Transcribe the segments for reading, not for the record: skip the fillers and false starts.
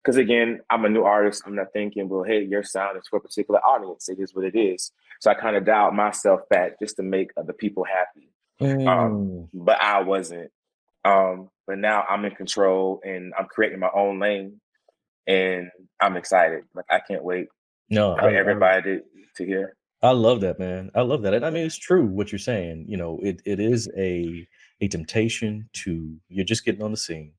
Because again, I'm a new artist. I'm not thinking, well, hey, your sound is for a particular audience. It is what it is. So I kind of dialed myself back just to make other people happy. Mm. But I wasn't. But now I'm in control and I'm creating my own lane, and I'm excited. Like I can't wait No, for everybody to hear. I love that, man. I love that. And I mean, it's true what you're saying. It is a temptation to you're just getting on the scene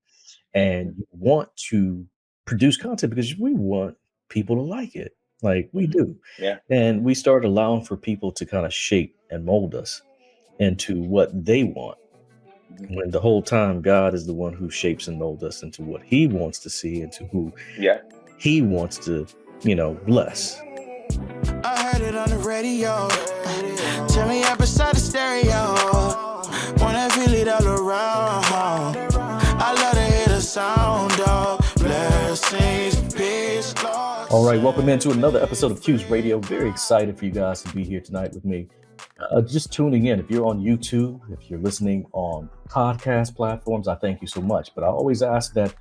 and you want to produce content because we want people to like it. Like we do. Yeah. And we start allowing for people to kind of shape and mold us into what they want. When the whole time God is the one who shapes and molds us into what he wants to see, into who Yeah. he wants to, bless. I heard it on the radio. Tell me up beside the stereo. Wanna feel it all around. I love to hear the sound of blessings, peace, Lord. All right, welcome into another episode of Q's Radio. Very excited for you guys to be here tonight with me. Just tuning in. If you're on YouTube, if you're listening on podcast platforms, I thank you so much. But I always ask that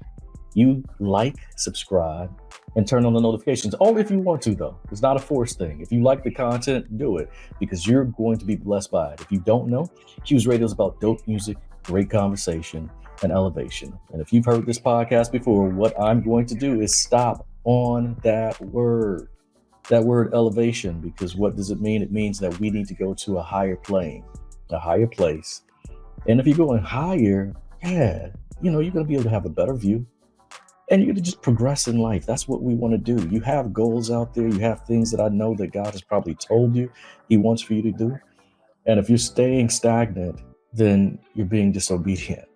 you like, subscribe, and turn on the notifications. Only if you want to, though. It's not a forced thing. If you like the content, do it because you're going to be blessed by it. If you don't know, Q's Radio is about dope music, great conversation, and elevation. And if you've heard this podcast before, what I'm going to do is stop on that word elevation, because what does it mean? It means that we need to go to a higher plane, a higher place. And if you're going higher, you're going to be able to have a better view. And you're going to just progress in life. That's what we want to do. You have goals out there. You have things that I know that God has probably told you he wants for you to do. And if you're staying stagnant, then you're being disobedient.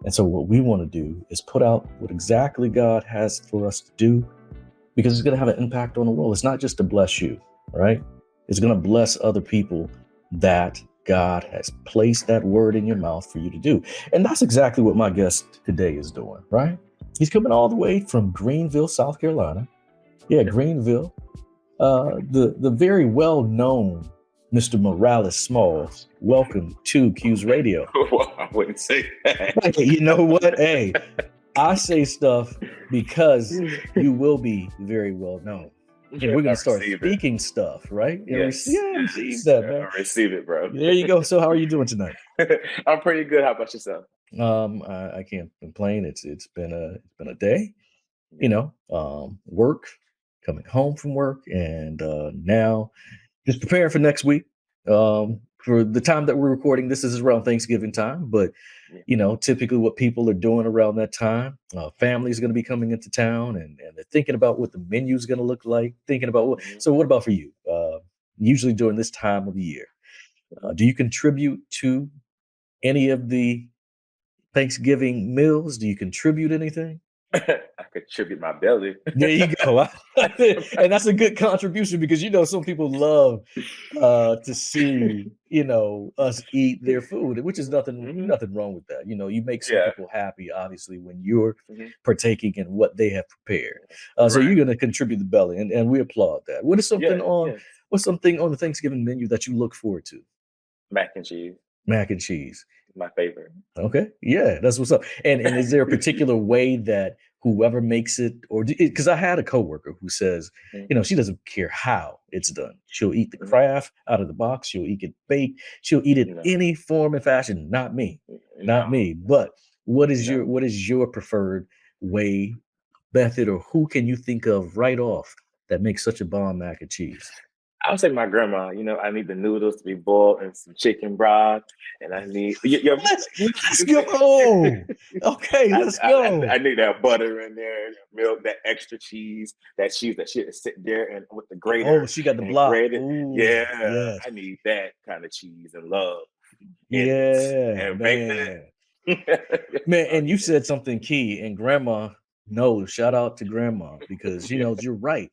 And so what we want to do is put out what exactly God has for us to do, because it's going to have an impact on the world. It's not just to bless you, right? It's going to bless other people that God has placed that word in your mouth for you to do. And that's exactly what my guest today is doing, right? He's coming all the way from Grenville, South Carolina. Yeah, Grenville. The very well-known Mr. Morales Smalls. Welcome to Q's Radio. Well, I wouldn't say that. Hey, you know what? Hey, I say stuff because you will be very well known. And we're going to start speaking stuff, right? Yes. Receive that, man. I receive it, bro. There you go. So how are you doing tonight? I'm pretty good. How about yourself? I can't complain. It's been a day, work, coming home from work, and now just preparing for next week. For the time that we're recording, this is around Thanksgiving time, but typically what people are doing around that time, family is going to be coming into town, and they're thinking about what the menu is going to look like, thinking about what. So what about for you? Usually during this time of the year, do you contribute to any of the Thanksgiving meals? Do you contribute anything? I contribute my belly. There you go. And that's a good contribution, because some people love to see us eat their food, which is nothing wrong with that. You make some people happy, obviously, when you're partaking in what they have prepared. So you're going to contribute the belly, and we applaud that. What is something what's something on the Thanksgiving menu that you look forward to? Mac and cheese. Mac and cheese. My favorite. Okay. Yeah, that's what's up. And is there a particular way that whoever makes it, or because I had a coworker who says, she doesn't care how it's done. She'll eat the craft out of the box. She'll eat it baked. She'll eat it any form and fashion. Not me. But what is your preferred way, method, or who can you think of right off that makes such a bomb mac and cheese? I would say my grandma. I need the noodles to be boiled in some chicken broth, and I need. Let's go. Okay, let's go. I need that butter in there, milk, that extra cheese, that she sit there and with the grater. Oh, she got the block. Ooh, yes. I need that kind of cheese and love. Yeah, man. Man, and you said something key, and grandma knows. Shout out to grandma, because you're right.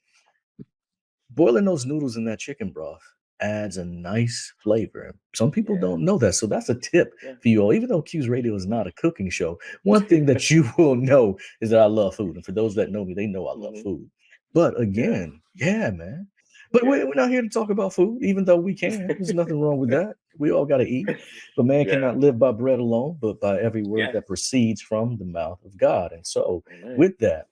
Boiling those noodles in that chicken broth adds a nice flavor. Some people don't know that. So that's a tip for you all. Even though Q's Radio is not a cooking show, one thing that you will know is that I love food. And for those that know me, they know I love food. But again, man. But we're not here to talk about food, even though we can. There's nothing wrong with that. We all got to eat. But man cannot live by bread alone, but by every word that proceeds from the mouth of God. And so with that,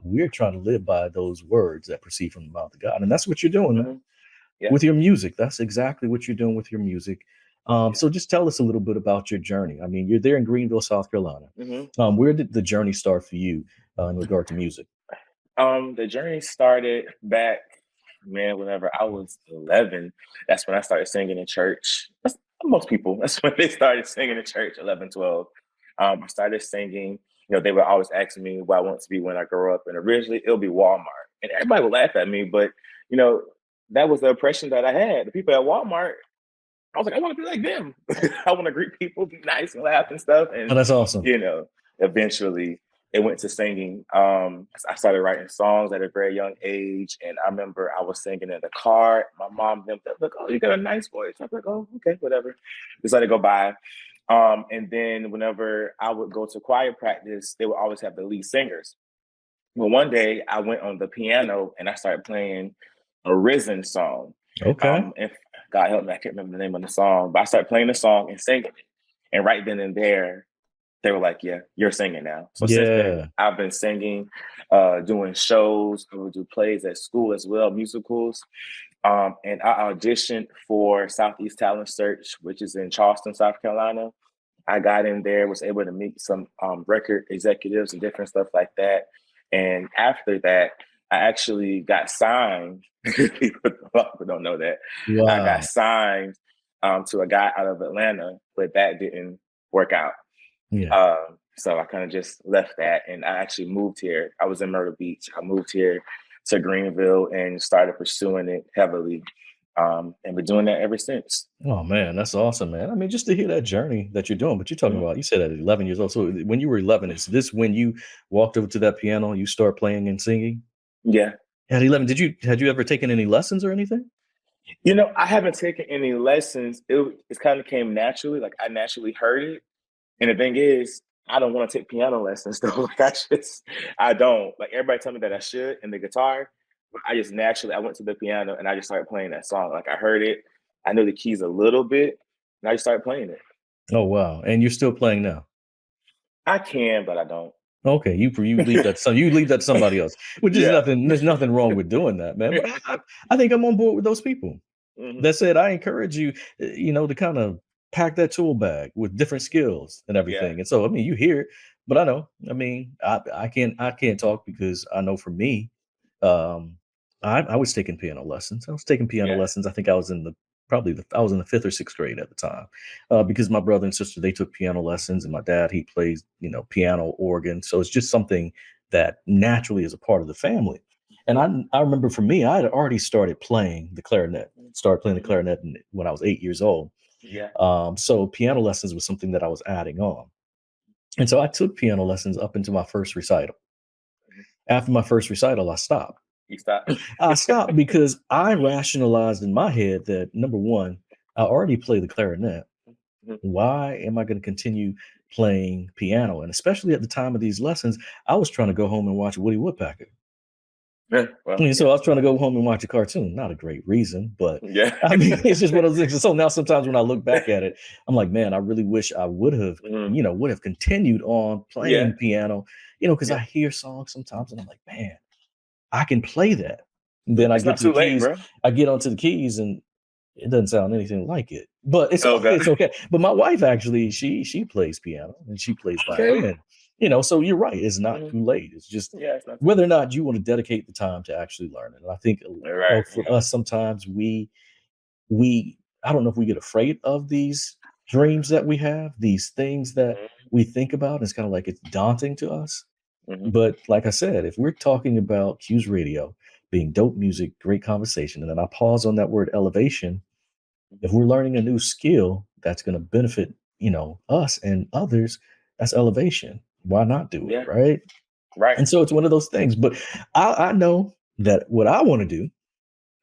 we're trying to live by those words that proceed from the mouth of God. And that's what you're doing, man. Yeah. With your music. That's exactly what you're doing with your music. So just tell us a little bit about your journey. I mean, you're there in Greenville, South Carolina. Where did the journey start for you in regard to music? The journey started back, man, whenever I was 11. That's when I started singing in church. Most people, that's when they started singing in church, 11, 12. I started singing. You know, they would always ask me what I want to be when I grow up. And originally it'll be Walmart. And everybody would laugh at me. But, you know, that was the impression that I had. The people at Walmart, I was like, I want to be like them. I want to greet people, be nice and laugh and stuff. And, Oh, that's awesome. you know, eventually it went to singing. I started writing songs at a very young age. And I remember I was singing in the car. My mom, them, like, oh, you got a nice voice. I was like, oh, okay, whatever. Just let it go by. And then whenever I would go to choir practice, they would always have the lead singers. Well, one day I went on the piano and I started playing a Risen song. Okay. And God help me, I can't remember the name of the song, but I started playing the song and singing it. And right then and there, they were like, yeah, you're singing now. So since then, I've been singing, doing shows. I would do plays at school as well, musicals. And I auditioned for Southeast Talent Search, which is in Charleston, South Carolina. I got in there, was able to meet some record executives and different stuff like that. And after that, I actually got signed. People don't know that. Wow. I got signed to a guy out of Atlanta, but that didn't work out. Yeah. So I kind of just left that, and I actually moved here. I was in Myrtle Beach. I moved here to Greenville and started pursuing it heavily, and been doing that ever since. Oh man, that's awesome, man. I mean, just to hear that journey that you're doing, but you're talking about, you said at 11 years old. So when you were 11, is this when you walked over to that piano and you start playing and singing? Yeah. At 11, had you ever taken any lessons or anything? You know, I haven't taken any lessons. It kind of came naturally. Like I naturally heard it. And the thing is, I don't want to take piano lessons though. Like I don't. Like everybody tell me that I should in the guitar, but I just naturally, I went to the piano and I just started playing that song. Like I heard it, I know the keys a little bit, and I just started playing it. Oh wow! And you're still playing now? I can, but I don't. Okay, you leave that to somebody else, which is nothing. There's nothing wrong with doing that, man. But I think I'm on board with those people. That said, I encourage you, to kind of pack that tool bag with different skills and everything. And so, I mean, you hear it, but I know. I mean, I can't talk because I know for me, I was taking piano lessons. I think I was in the fifth or sixth grade at the time, because my brother and sister, they took piano lessons, and my dad, he plays, piano, organ. So it's just something that naturally is a part of the family. And I remember for me, I had already started playing the clarinet. When I was 8 years old. Yeah. So piano lessons was something that I was adding on. And so I took piano lessons up into my first recital. After my first recital, I stopped. You stopped? I stopped because I rationalized in my head that, number one, I already play the clarinet. Why am I going to continue playing piano? And especially at the time of these lessons, I was trying to go home and watch Woody Woodpecker. So I was trying to go home and watch a cartoon. Not a great reason, but I mean, it's just one of those things. So now sometimes when I look back at it, I'm like, man, I really wish I would have, would have continued on playing piano, because I hear songs sometimes and I'm like, man, I can play that. And then I get to the keys, I get onto the keys and it doesn't sound anything like it, but it's okay. But my wife actually, she plays piano and she plays violin. So you're right. It's not too late. It's just whether or not you want to dedicate the time to actually learn it. And I think for us, sometimes we, I don't know if we get afraid of these dreams that we have, these things that we think about. It's kind of like it's daunting to us. But like I said, if we're talking about Q's Radio being dope music, great conversation, and then I pause on that word elevation, if we're learning a new skill that's going to benefit, us and others, that's elevation. Why not do it? Right. And so it's one of those things. But I know that what I want to do,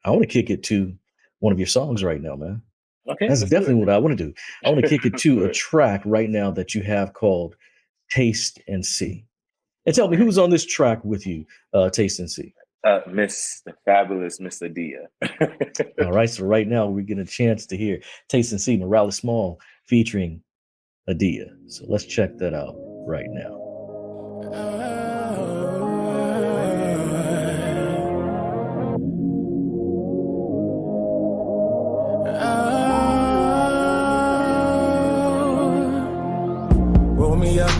I want to kick it to one of your songs right now, man. Okay. That's definitely what I want to do. I want to kick it to a track right now that you have called Taste and See. And tell me who's on this track with you, Taste and See. The fabulous Miss Adia. All right. So right now we get a chance to hear Taste and See, Morales Small featuring Adia. So let's check that out right now.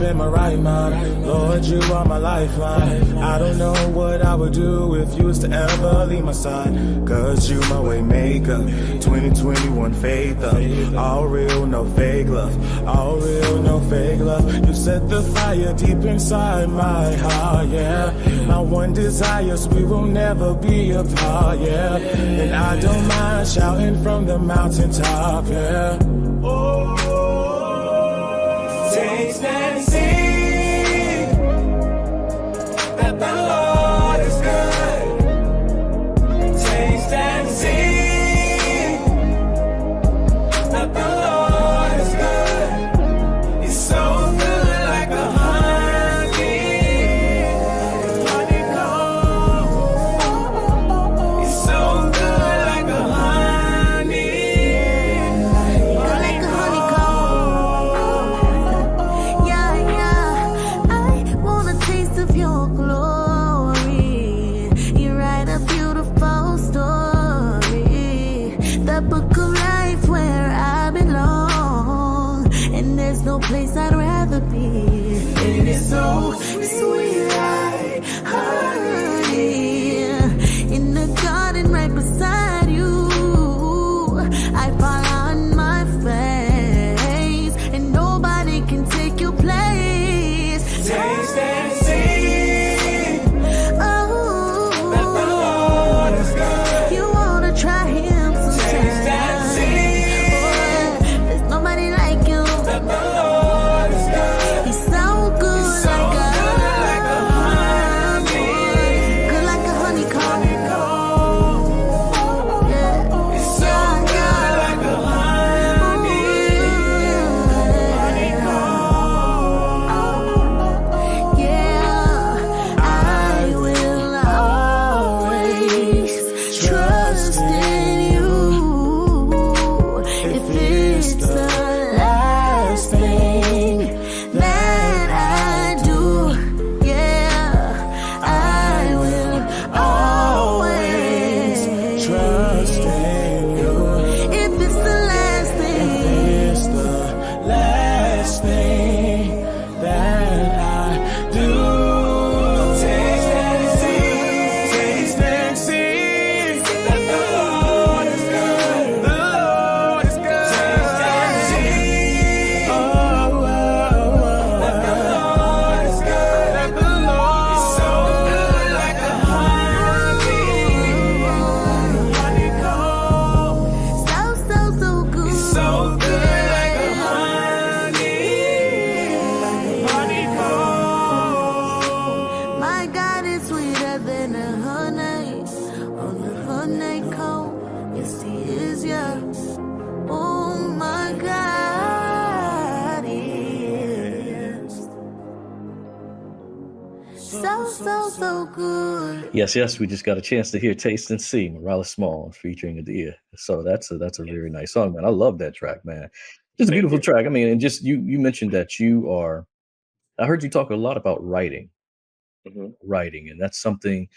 in my right mind. Lord, you are my lifeline. I don't know what I would do if you was to ever leave my side. Cause you my way maker. 2021 faith up. All real, no fake love. All real, no fake love. You set the fire deep inside my heart, yeah. My one desire is we will never be apart, yeah. And I don't mind shouting from the mountaintop, yeah. Oh, taste and see that the Lord is good. Taste and see that the Lord is good. He's so good like a honeycomb. He's so good like a place I'd rather be. And it's so sweet like honey. In the garden right beside you, I fall on my face, and nobody can take your place. Taste and see oh, that the Lord is good. You wanna try him sometime. Taste and see there's nobody like you. that the Lord is good. He's so good. He's so good like a honey. Good like a honeycomb. Yeah. It's so good like a honeycomb. Yeah, I will always trust in you. If it's the last thing that I do, yeah, I will always Trust in you. If it's the last thing. It's the last thing that I do. Taste and see that the Lord is good. The Lord is good. Taste and see, oh, that the Lord is good. That the Lord is so good like a honeycomb. So good. So good like a honeycomb. My God is sweeter than a honey on the honeycomb. Yes, He is, yeah. Oh my God, is so good. Yes, we just got a chance to hear Taste and See, Morales Small featuring Adia. So that's a very nice song, man. I love that track, man. Just a Thank beautiful you. track. I mean, and just you mentioned that you are, I heard you talk a lot about writing, Mhm. and that's something,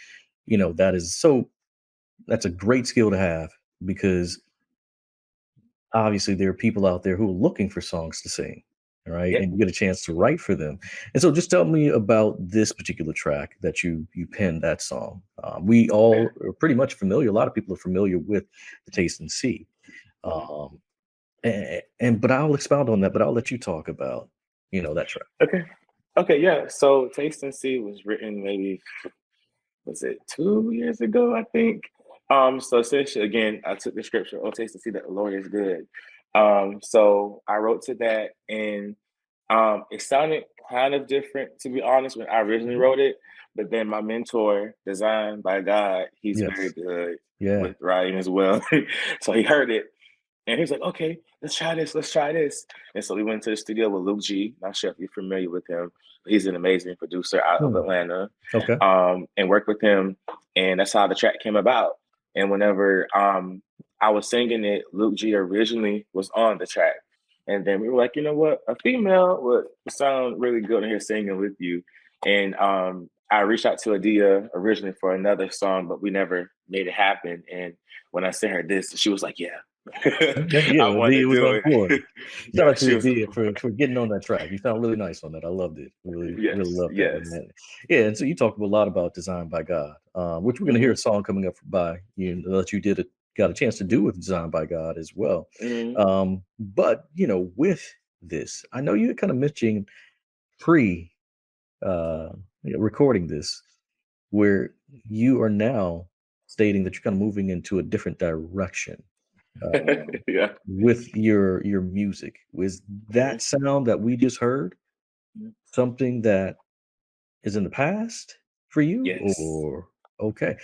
that's a great skill to have, because obviously there are people out there who are looking for songs to sing, right? Yeah. And you get a chance to write for them. And so just tell me about this particular track that you penned that song. We all are pretty much familiar. A lot of people are familiar with the Taste and See. Um, but I'll expound on that, but I'll let you talk about, that track. Okay, yeah. So Taste and See was written maybe, was it 2 years ago, I think? So essentially, again, I took the scripture, "Oh, taste and see that the Lord is good." So I wrote to that, and it sounded kind of different, to be honest, when I originally wrote it. But then my mentor, designed by God, he's very Yes. good Yeah. with writing as well. So he heard it, and he was like, "Okay, let's try this. Let's try this." And so we went to the studio with Luke G. Not sure if you're familiar with him. He's an amazing producer out of Atlanta. Okay. And worked with him, and that's how the track came about. And whenever I was singing it, Luke G originally was on the track, and then we were like, you know what, a female would sound really good in here singing with you. And I reached out to Adia originally for another song, but we never made it happen. And when I sent her this, she was like, "Yeah, Yeah, I the wanted D to was do on point. it. Shout Yeah, out to she the was. D for getting on that track. You sound really nice on that. I loved it. Really, really Yes, loved that, yes. man. Yeah, and so you talked a lot about Designed by God, which we're gonna hear a song coming up by you that you got a chance to do with Designed by God as well. Mm-hmm. But with this, I know you kind of mentioned pre uh recording this, where you are now stating that you're kind of moving into a different direction Yeah. with your music. Was that sound that we just heard Mhm. something that is in the past for you, Yes. or okay?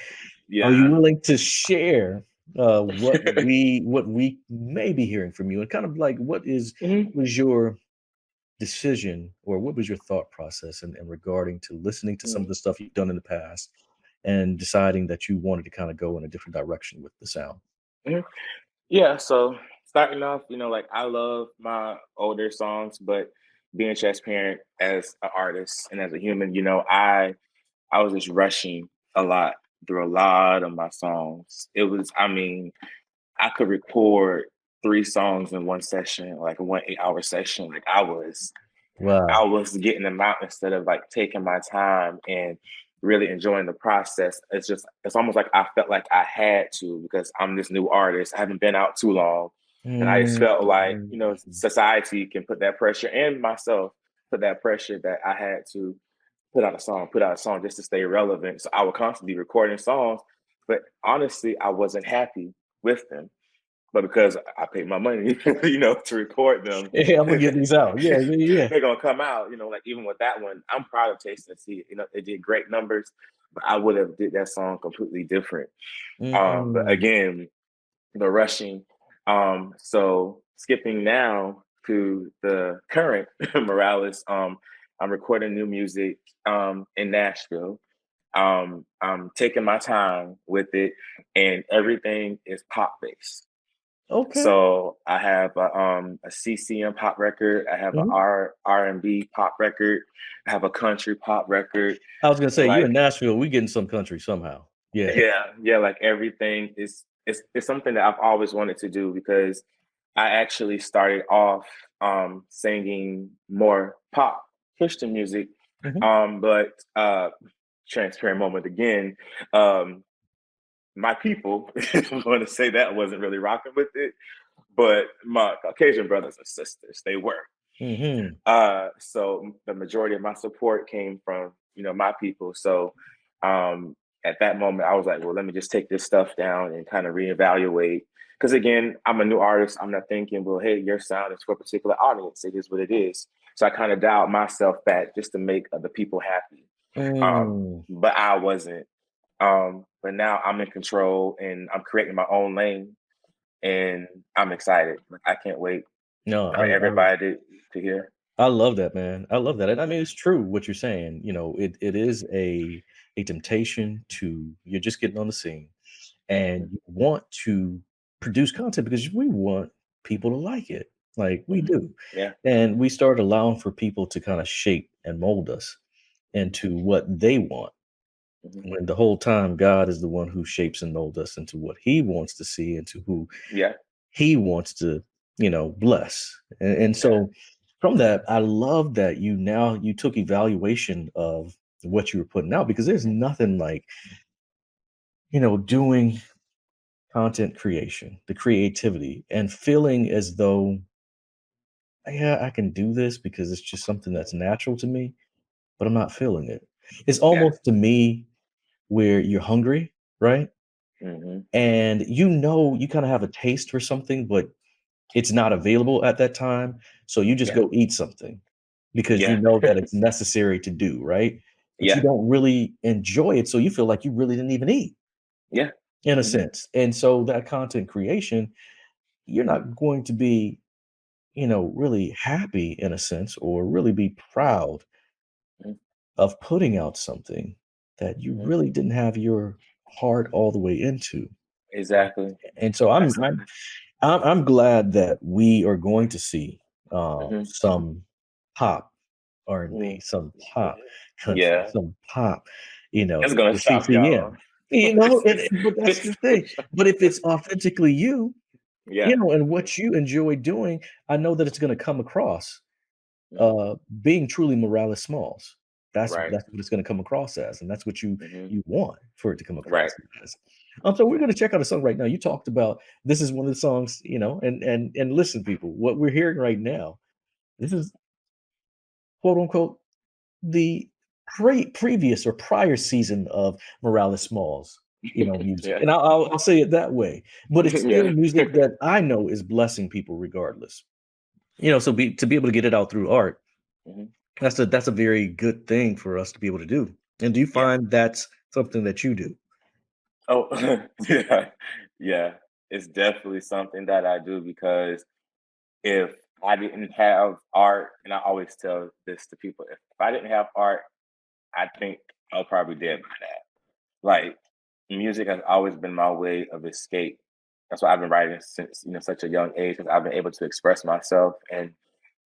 Are you Yeah. willing to share what we may be hearing from you, and kind of like Mhm. was your decision, or what was your thought process in regarding to listening to some of the stuff you've done in the past and deciding that you wanted to kind of go in a different direction with the sound? Mhm. Yeah, so starting off, like I love my older songs, but being transparent as an artist and as a human, I was just rushing a lot through a lot of my songs. It was, I mean, I could record 3 songs in one session, like a 1 8-hour session. Like I Wow. was getting them out instead of like taking my time and really enjoying the process. It's almost like I felt like I had to because I'm this new artist. I haven't been out too long. And I just felt like, Mm. society can put that pressure and myself put that pressure that I had to put out a song just to stay relevant. So I would constantly be recording songs, but honestly, I wasn't happy with them. But because I paid my money, to record them, Hey, I'm gonna get these out. Yeah, yeah, yeah. they're gonna come out. Like even with that one, I'm proud of Taste and See. It did great numbers, but I would have did that song completely different. But Mm. again, the rushing. So skipping now to the current Morales. I'm recording new music in Nashville. I'm taking my time with it, and everything is pop based. Okay. So I have a CCM pop record. I have a Mhm. R&B pop record. I have a country pop record. I was gonna say you in Like Nashville, we getting some country somehow. Yeah. yeah, yeah. Like everything is it's something that I've always wanted to do because I actually started off singing more pop Christian music. Mhm. But transparent moment again. Um, my people, I'm going to say that wasn't really rocking with it, but my Caucasian brothers and sisters, they were. Mhm. So the majority of my support came from, my people. So at that moment, I was like, well, let me just take this stuff down and kind of reevaluate. Because again, I'm a new artist. I'm not thinking, well, hey, your sound is for a particular audience. It is what it is. So I kind of dialed myself back just to make the people happy. Mm. But I wasn't. But now I'm in control and I'm creating my own lane and I'm excited. Like I can't wait No, for everybody to hear. I love that, man. I love that. And I mean, it's true what you're saying. It is a temptation to you're just getting on the scene and Mhm, you want to produce content because we want people to like it. Like we mhm. do. Yeah. And we start allowing for people to kind of shape and mold us into what they want. Mhm. When the whole time God is the one who shapes and molds us into what he wants to see, into who Yeah. he wants to, bless. And Yeah. so from that, I love that you took evaluation of what you were putting out, because there's nothing like, doing content creation, the creativity, and feeling as though, yeah, I can do this because it's just something that's natural to me, but I'm not feeling it. It's Yeah. almost to me where you're hungry, right? Mhm. And you kind of have a taste for something, but it's not available at that time. So you just Yeah. go eat something because you Yeah. know that it's necessary to do, right? But you Yeah. don't really enjoy it. So you feel like you really didn't even eat Yeah. in a Mhm. sense. And so that content creation, you're not going to be, really happy in a sense, or really be proud Mhm. of putting out something that you Mhm. really didn't have your heart all the way into. Exactly. And so I'm That's I'm I'm, I'm glad that we are going to see Mhm. some pop Mhm. R&B, some pop country, Yeah. some pop, It's gonna the shock CCM. y'all. But that's It's gonna the thing. shock. But if it's authentically you, Yeah. and what you enjoy doing, I know that it's going to come across Mhm. being truly Morales Smalls. Right. That's what it's going to come across as, and that's what Hmm. you want for it to come Right. across as. So we're Yeah. going to check out a song right now. You talked about this is one of the songs, and listen, people, what we're hearing right now, this is quote unquote the previous or prior season of Morales Smalls, music, Yeah. and I'll say it that way. But it's still Yeah. music that I know is blessing people regardless. So to be able to get it out through art, Hmm. that's a very good thing for us to be able to do. And do you Yeah. find that's something that you do? Oh, yeah. Yeah. It's definitely something that I do because if I didn't have art, and I always tell this to people, if I didn't have art, I think I'll probably dead by now. Like, music has always been my way of escape. That's why I've been writing since such a young age, because I've been able to express myself. And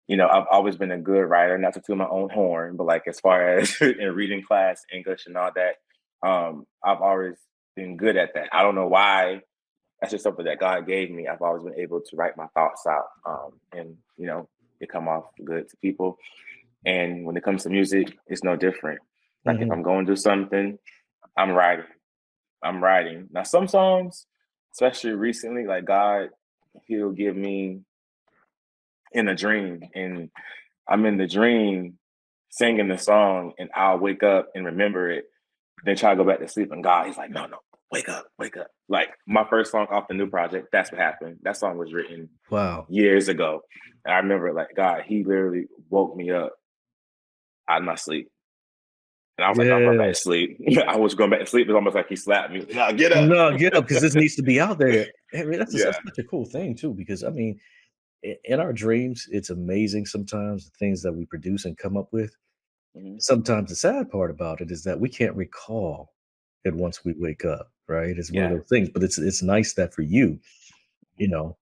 I've always been a good writer, not to toot my own horn, but like as far as in reading class, English and all that, I've always been good at that. I don't know why. That's just something that God gave me. I've always been able to write my thoughts out, and they come off good to people. And when it comes to music, it's no different. Like if Mhm, I'm going to do something, I'm writing. I'm writing. Now some songs, especially recently, like God, He'll give me in a dream, and I'm in the dream singing the song, and I'll wake up and remember it, then try to go back to sleep. And God, He's like, no, no, wake up, wake up. Like my first song off the new project, that's what happened. That song was written wow. years ago. And I remember like God, He literally woke me up out of my sleep. And I was like, no, I'm going back to Yes. sleep. I was going back to sleep. It's almost like He slapped me. No, get up. No, get up, because this needs to be out there. I mean, that's Yeah. such a cool thing too, because I mean, in our dreams, it's amazing sometimes the things that we produce and come up with. Mhm. Sometimes the sad part about it is that we can't recall it once we wake up, right? It's one of Yeah. those things, but it's nice that for you, you know,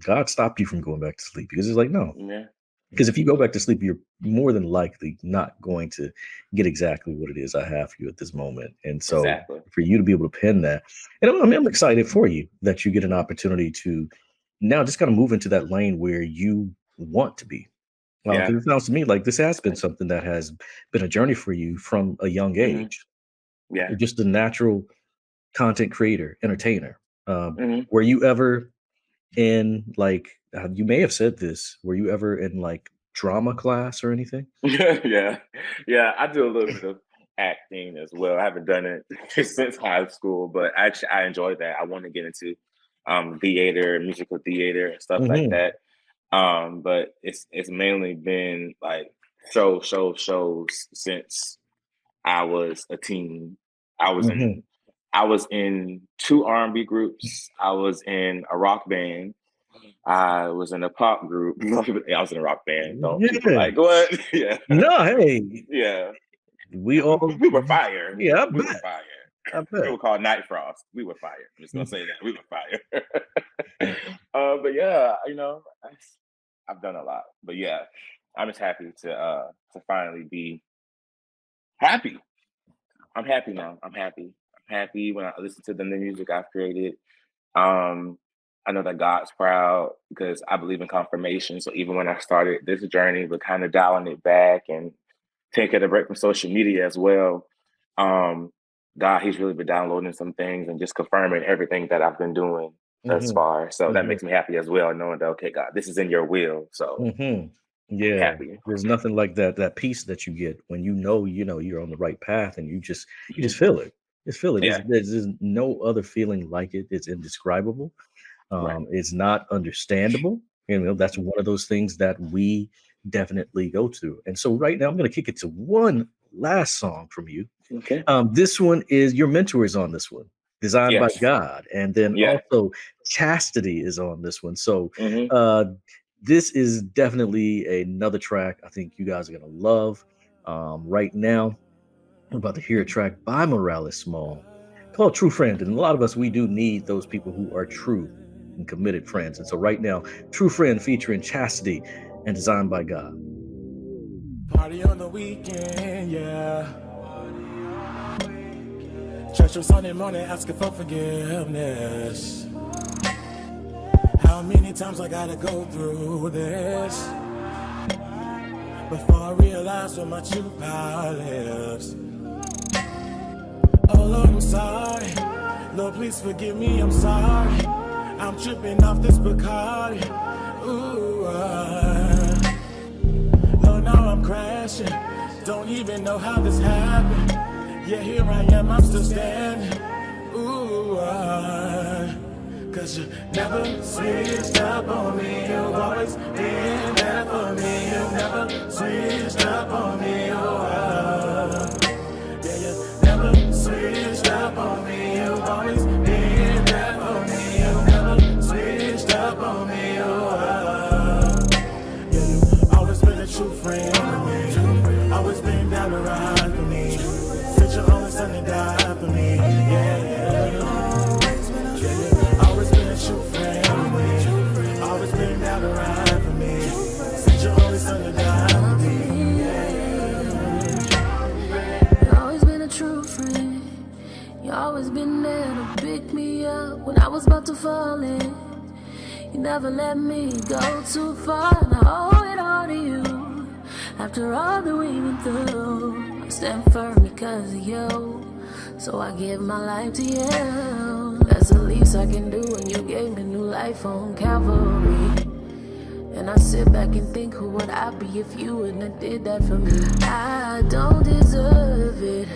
God stopped you from going back to sleep, because it's like, no, Yeah. because if you go back to sleep, you're more than likely not going to get exactly what it is I have for you at this moment. And so Exactly. for you to be able to pin that, and I'm excited for you that you get an opportunity to now just kind of move into that lane where you want to be. Yeah. Because it sounds to me like this has been something that has been a journey for you from a young Hmm. age. Yeah. You're just a natural content creator, entertainer. Um, Hmm. were you ever in like you may have said this? Were you ever in like drama class or anything? Yeah. Yeah. I do a little bit of acting as well. I haven't done it since high school, but actually I enjoy that. I want to get into theater, musical theater and stuff like Hmm. that. But it's mainly been like shows since I was a teen. I was Hmm. in I was in two R&B groups. I was in a rock band. I was in a pop group. I was in a rock band. Don't people Yeah. like what? Yeah, No, hey, yeah. we all. We were fire. Yeah, I We were bet. fire. I We bet. were called Night Frost. We were fire. I'm just gonna say that we were fire. But yeah, I've done a lot. But yeah, I'm just happy to finally be happy. I'm happy now. I'm happy. I'm happy when I listen to the new music I've created. Um, I know that God's proud because I believe in confirmation. So even when I started this journey, but kind of dialing it back and taking a break from social media as well, um, God, He's really been downloading some things and just confirming everything that I've been doing thus Hmm. far. So that Hmm. makes me happy as well, knowing that okay, God, this is in Your will. So Hmm. I'm Yeah, happy. there's nothing like that peace that you get when you're on the right path, and you Mhm. just feel it. Just feel it. Yeah. There's no other feeling like it. It's indescribable. Right. It's not understandable. That's Mhm. one of those things that we definitely go to. And so right now, I'm going to kick it to one last song from you. Okay. This one is your mentor is on this one, designed by Yes. God, and then Yeah. also Chastity is on this one. So Hmm. uh, this is definitely another track I think you guys are gonna love. Right now, I'm about to hear a track by Morales Small called "True Friend," and a lot of us we do need those people who are true and committed friends. And so right now, "True Friend" featuring Chastity and designed by God. Party on the weekend, yeah. Church on Sunday morning asking for forgiveness. How many times I gotta go through this before I realize what my true power lives? Oh Lord, I'm sorry. Lord, please forgive me, I'm sorry. I'm tripping off this Bacardi. Ooh, Lord, now I'm crashing. Don't even know how this happened. Yeah, here I am, I'm still standing. Ooh, cause you never switched up on me. You've always been there for me. You've never switched up on me. Yeah, you never switched up on me. You've always been there for me. You've never switched up on me. Yeah, you've always been a true friend to me. Always been down to ride for me. Sent your only son to die for me. Yeah, yeah. Always been a true friend to me. Always been down to ride for me. Sent your only son to die for me. You've always been a true friend. You always been there to pick me up when I was about to fall in. You never let me go too far, and I owe it all to you. After all that we went through, I stand firm because of you. So I give my life to you. That's the least I can do when you gave me new life on Calvary. And I sit back and think, who would I be if you wouldn't have did that for me? I don't deserve it,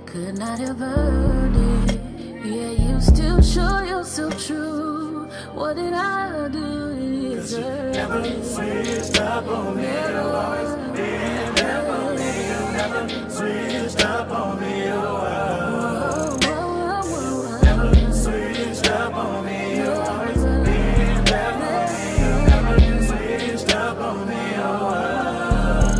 could not have earned it. Yeah, you still sure you're still true. What did I do to deserve it? Never switched up on me. You've always been there for me. You never switched up on me. Never switched up on me. You've always been there for me. You never switched up on me. Yeah,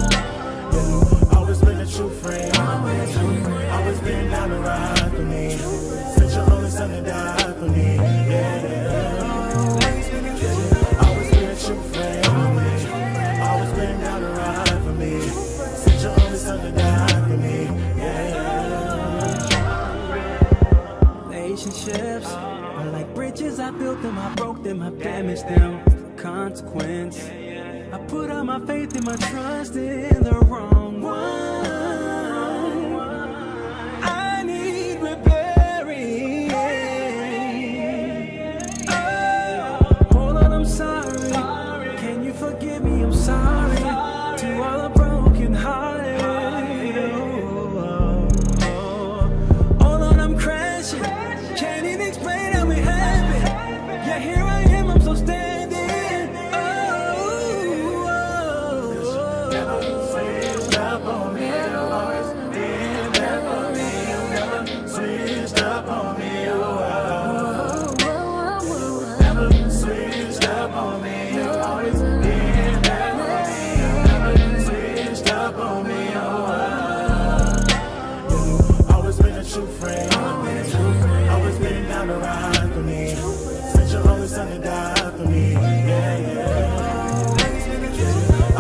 you've always been a true friend. Always been down to ride for me. Sent your only son to die for me. Yeah, always been a true friend. Always been down to ride for me. Sent your only son to die for me. Relationships are like bridges. I built them, I broke them, I damaged them. Consequence. I put all my faith and my trust in the wrong one. I need repairing. Oh, hold on, I'm sorry. Can you forgive me? I'm sorry. To all the broken hearted. Hold on, I'm crashing. Can't even explain how it happened. Yeah, here I am, I'm so standing. Never switched up on me. You've always been there for me. You never switched up on me. Never switched up on me. You've always been there for me. You never switched up on me. You've always been a true friend. Always been down to ride for me. Sent your only son to die for me.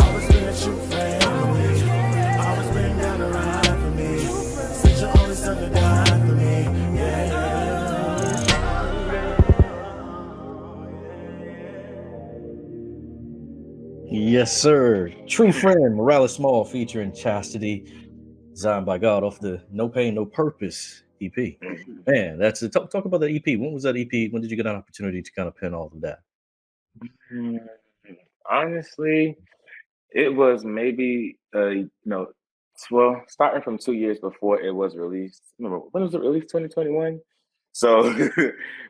Always been a true friend. Always been down to ride for me. Sent your only son to die for me. Yes, sir. True Friend, Morales Small featuring Chastity, designed by God off the No Pain, No Purpose EP. Man, that's it. Talk about the EP. When was that EP? When did you get an opportunity to kind of pen all of that? Honestly, it was maybe well, starting from 2 years before it was released. Remember, when was it released? 2021. So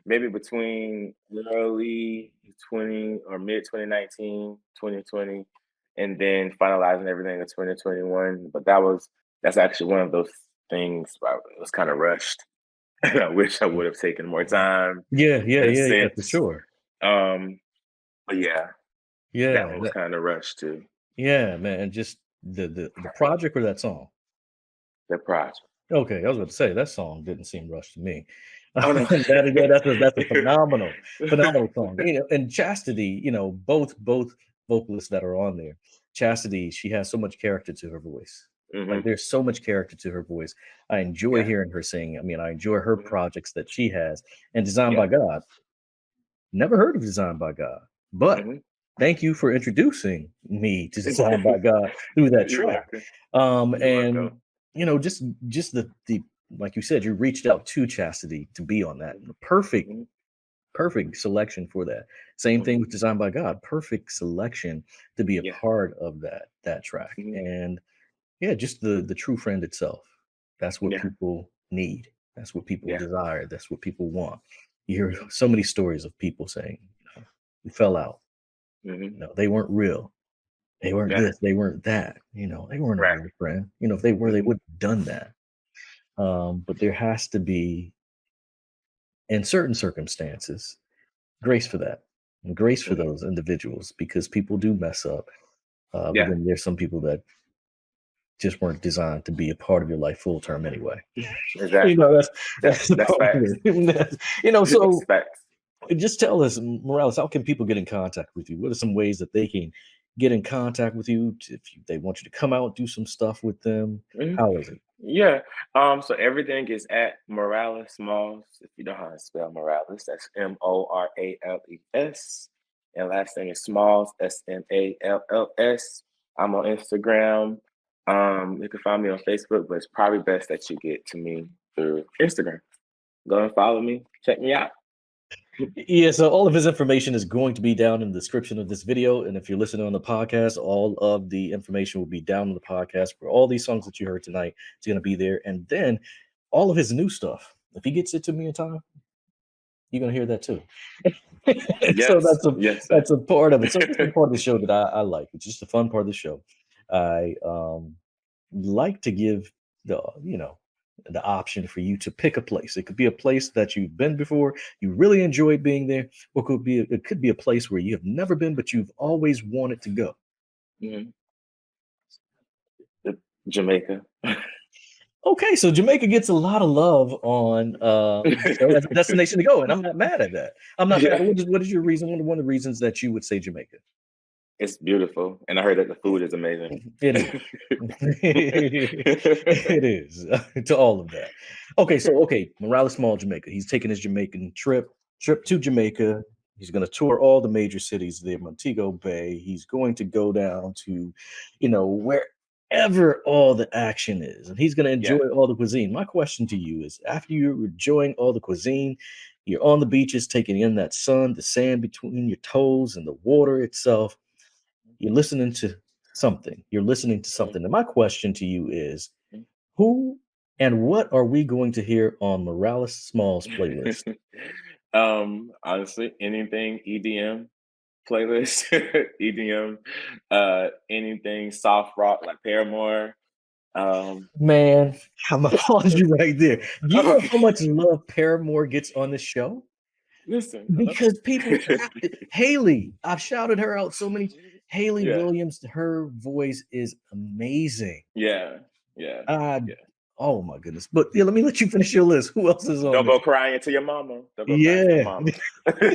maybe between early 20 or mid 2019, 2020, and then finalizing everything in 2021. But that's actually one of those things where it was kind of rushed. And I wish I would have taken more time Yeah, in a for sense. sure. But yeah, that Yeah, one was kind of rushed too. yeah, man. And just the project or that song? The project. Okay, I was about to say that song didn't seem rushed to me. Oh no. That's a phenomenal song. And Chastity, both vocalists that are on there. Chastity, she has so much character to her voice. Like there's so much character to her voice. I enjoy hearing her sing. I mean, I enjoy her projects that she has and designed by God. Never heard of Designed by God, but thank you for introducing me to Designed by God through that track. And you know, just the like you said, you reached out to Chastity to be on that. Perfect selection for that. Same thing with Designed by God. Perfect selection to be a part of that track. And yeah, just the true friend itself. That's what people need. That's what people desire. That's what people want. You hear so many stories of people saying, we fell out. They weren't real. They weren't this. They weren't that. They weren't a real friend. If they were, they wouldn't have done that. But there has to be, in certain circumstances, grace for that, and grace for those individuals, because people do mess up. But then there's some people that just weren't designed to be a part of your life full term anyway. Exactly. That's facts. So just tell us, Morales, how can people get in contact with you? What are some ways that they can get in contact with you if they want you to come out, do some stuff with them? How is it? Yeah. So everything is at Morales Smalls. If you know how to spell Morales, that's Morales. And last name is Smalls, Smalls. I'm on Instagram. You can find me on Facebook, but it's probably best that you get to me through Instagram. Go and follow me. Check me out. Yeah, so all of his information is going to be down in the description of this video. And if you're listening on the podcast, all of the information will be down on the podcast for all these songs that you heard tonight. It's going to be there. And then all of his new stuff. If he gets it to me in time, you're going to hear that too. So that's a part of it. So it's a part of the show that I like. It's just a fun part of the show. I like to give the option for you to pick a place. It could be a place that you've been before, you really enjoyed being there, or it could be a place where you have never been, but you've always wanted to go. Jamaica. Okay, so Jamaica gets a lot of love on as a destination to go, and I'm not mad at that. I'm not mad. What is your reason? One of the reasons that you would say Jamaica? It's beautiful, and I heard that the food is amazing. It is. It is to all of that. Okay, Morales Small, Jamaica. He's taking his Jamaican trip to Jamaica. He's going to tour all the major cities there, Montego Bay. He's going to go down to, wherever all the action is, and he's going to enjoy all the cuisine. My question to you is, after you're enjoying all the cuisine, you're on the beaches, taking in that sun, the sand between your toes, and the water itself. You're listening to something. And my question to you is, who and what are we going to hear on Morales Smalls playlist? Honestly, anything EDM playlist, EDM, anything soft rock like Paramore. Man, I'm gonna pause you right there. You know how much love Paramore gets on the show? Listen, because people, Haley, I've shouted her out so many. Haley Williams, her voice is amazing. Yeah. Oh my goodness! But let me let you finish your list. Who else is on? Don't go crying to your mama. There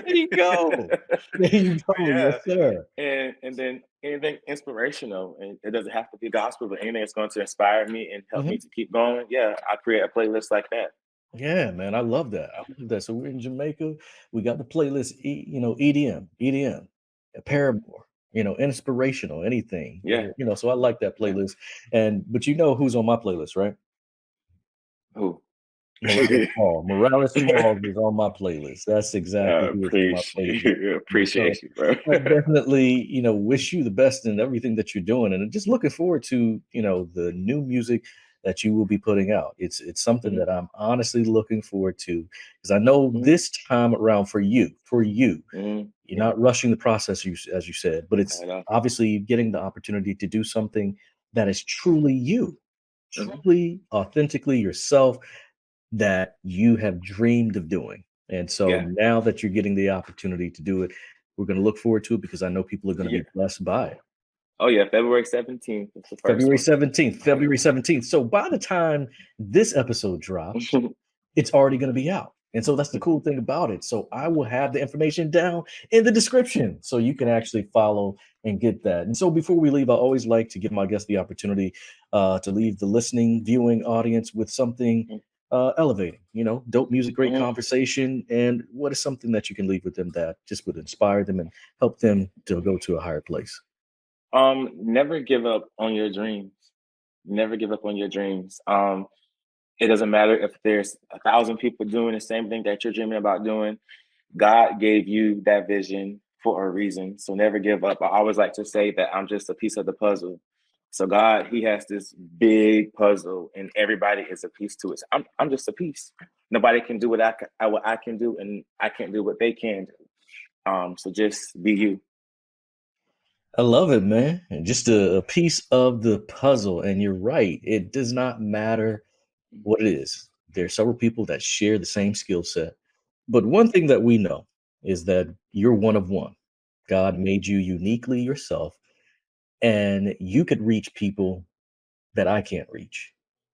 you go. Yes, sir. And then anything inspirational, and it doesn't have to be gospel, but anything that's going to inspire me and help me to keep going. Yeah, I create a playlist like that. Yeah, man, I love that. So we're in Jamaica. We got the playlist, EDM, Paramore, inspirational, anything. Yeah. So I like that playlist. But who's on my playlist, right? Who? Morales Small is on my playlist. That's exactly who is on my playlist. Appreciate you, bro. I definitely, wish you the best in everything that you're doing, and just looking forward to, the new music that you will be putting out. It's something that I'm honestly looking forward to, because I know this time around for you, you're not rushing the process, as you said, but it's obviously getting the opportunity to do something that is truly you, truly authentically yourself, that you have dreamed of doing. And so now that you're getting the opportunity to do it, we're going to look forward to it, because I know people are going to be blessed by it. Oh yeah, February 17th. February 17th. So by the time this episode drops, it's already going to be out. And so that's the cool thing about it. So I will have the information down in the description, so you can actually follow and get that. And so before we leave, I always like to give my guests the opportunity to leave the listening, viewing audience with something elevating, dope music, great Mhm. conversation. And what is something that you can leave with them that just would inspire them and help them to go to a higher place? Never give up on your dreams. Never give up on your dreams. It doesn't matter if there's 1,000 people doing the same thing that you're dreaming about doing. God gave you that vision for a reason. So never give up. I always like to say that I'm just a piece of the puzzle. So God, He has this big puzzle, and everybody is a piece to it. So I'm just a piece. Nobody can do what I can do, and I can't do what they can do. So just be you. I love it, man. And just a piece of the puzzle. And you're right. It does not matter what it is. There are several people that share the same skill set. But one thing that we know is that you're one of one. God made you uniquely yourself, and you could reach people that I can't reach.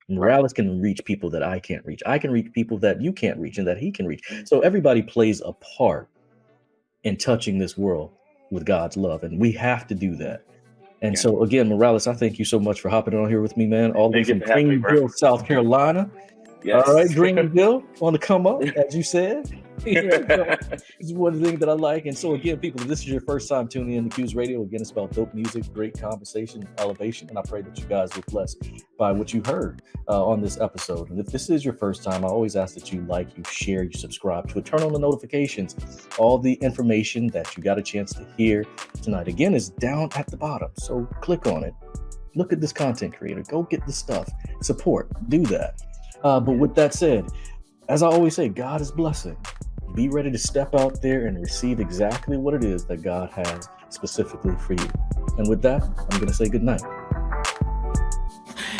Right. Morales can reach people that I can't reach. I can reach people that you can't reach and that he can reach. So everybody plays a part in touching this world with God's love, and we have to do that. And Yeah. so again, Morales, I thank you so much for hopping on here with me, man, all the way Thank you from for having me, bro. Greenville, South Carolina. Yes. All right, Greenville on the come up, as you said. It's one thing that I like. And so again, people, if this is your first time tuning in to Q's Radio, again, it's about dope music, great conversation, elevation. And I pray that you guys were blessed by what you heard on this episode. And if this is your first time, I always ask that you like, you share, you subscribe to it, turn on the notifications. All the information that you got a chance to hear tonight, again, is down at the bottom. So click on it. Look at this content creator. Go get the stuff. Support. Do that. But with that said, as I always say, God is blessing. Be ready to step out there and receive exactly what it is that God has specifically for you. And with that, I'm going to say good night.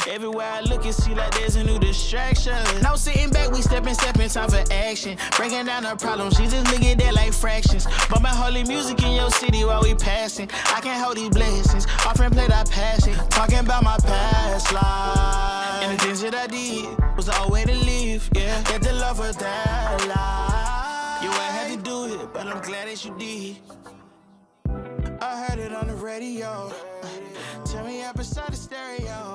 Everywhere I look, it see like there's a new distraction. No sitting back, we stepping, time for action. Breaking down the problems, she just look at that like fractions. Bumping holy music in your city while we passing. I can't hold these blessings, offering play that passion. Talking about my past life. And the things that I did was all way to live, yeah. Get the love for that life. You ain't had to do it, but I'm glad that you did. I heard it on the radio. Tell me up beside the stereo.